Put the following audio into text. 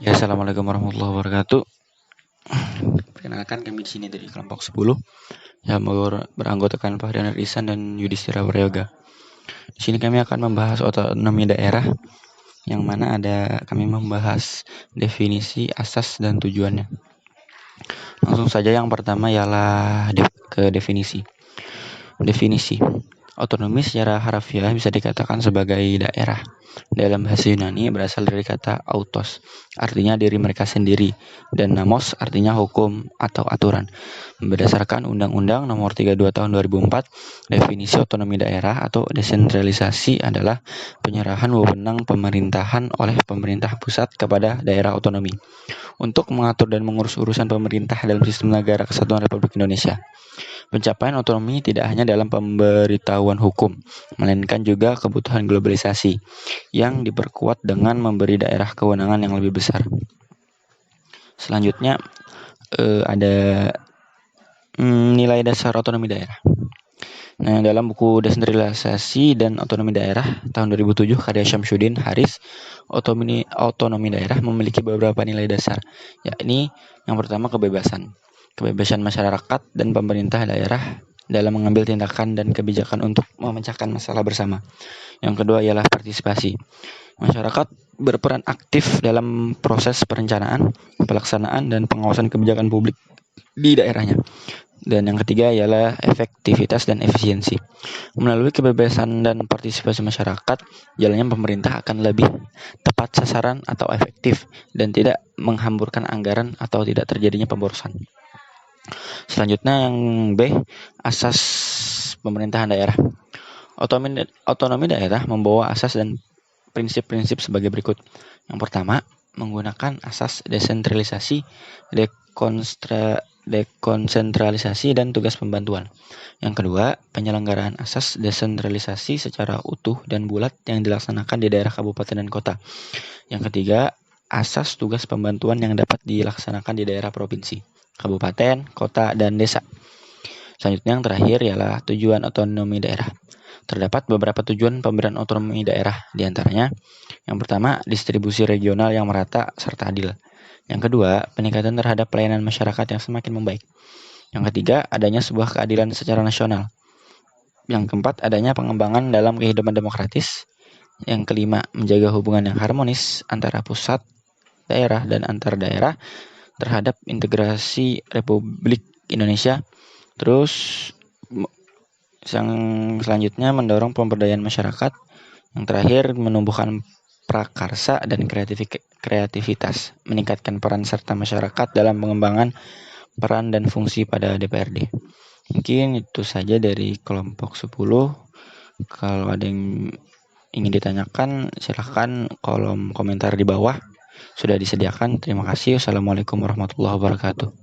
Ya, assalamualaikum warahmatullahi wabarakatuh. Perkenalkan, kami di sini dari kelompok 10 yang beranggotakan Fahrian Ihsan dan Yudhistira Prayoga. Di sini kami akan membahas otonomi daerah, yang mana kami membahas definisi, asas, dan tujuannya. Langsung saja, yang pertama ialah definisi. Definisi otonomi secara harfiah bisa dikatakan sebagai daerah. Dalam bahasa Yunani berasal dari kata autos, artinya diri mereka sendiri, dan namos artinya hukum atau aturan. Berdasarkan Undang-Undang Nomor 32 Tahun 2004, definisi otonomi daerah atau desentralisasi adalah penyerahan wewenang pemerintahan oleh pemerintah pusat kepada daerah otonomi untuk mengatur dan mengurus urusan pemerintah dalam sistem negara kesatuan Republik Indonesia. Pencapaian otonomi tidak hanya dalam pemberitahuan hukum, melainkan juga kebutuhan globalisasi yang diperkuat dengan memberi daerah kewenangan yang lebih besar. Selanjutnya ada nilai dasar otonomi daerah. Nah, dalam buku Desentralisasi dan Otonomi Daerah tahun 2007 karya Syamsuddin Haris, otonomi daerah memiliki beberapa nilai dasar, yakni yang pertama kebebasan masyarakat dan pemerintah daerah dalam mengambil tindakan dan kebijakan untuk memecahkan masalah bersama. Yang kedua ialah partisipasi. Masyarakat berperan aktif dalam proses perencanaan, pelaksanaan, dan pengawasan kebijakan publik di daerahnya. Dan yang ketiga ialah efektivitas dan efisiensi. Melalui kebebasan dan partisipasi masyarakat, jalannya pemerintah akan lebih tepat sasaran atau efektif dan tidak menghamburkan anggaran atau tidak terjadinya pemborosan. Selanjutnya yang B, asas pemerintahan daerah. Otonomi daerah membawa asas dan prinsip-prinsip sebagai berikut. Yang pertama, menggunakan asas desentralisasi, dekonsentralisasi, dan tugas pembantuan. Yang kedua, penyelenggaraan asas desentralisasi secara utuh dan bulat yang dilaksanakan di daerah kabupaten dan kota. Yang ketiga, asas tugas pembantuan yang dapat dilaksanakan di daerah provinsi, kabupaten, kota, dan desa. Selanjutnya yang terakhir ialah tujuan otonomi daerah. Terdapat beberapa tujuan pemberian otonomi daerah, diantaranya yang pertama, distribusi regional yang merata serta adil. Yang kedua, peningkatan terhadap pelayanan masyarakat yang semakin membaik. Yang ketiga, adanya sebuah keadilan secara nasional. Yang keempat, adanya pengembangan dalam kehidupan demokratis. Yang kelima, menjaga hubungan yang harmonis antara pusat, daerah, dan antar daerah terhadap integrasi Republik Indonesia. Terus yang selanjutnya mendorong pemberdayaan masyarakat. Yang terakhir, menumbuhkan prakarsa dan kreativitas, meningkatkan peran serta masyarakat dalam pengembangan peran dan fungsi pada DPRD. Mungkin itu saja dari kelompok 10. Kalau ada yang ingin ditanyakan, silahkan kolom komentar di bawah sudah disediakan. Terima kasih. Wassalamualaikum warahmatullahi wabarakatuh.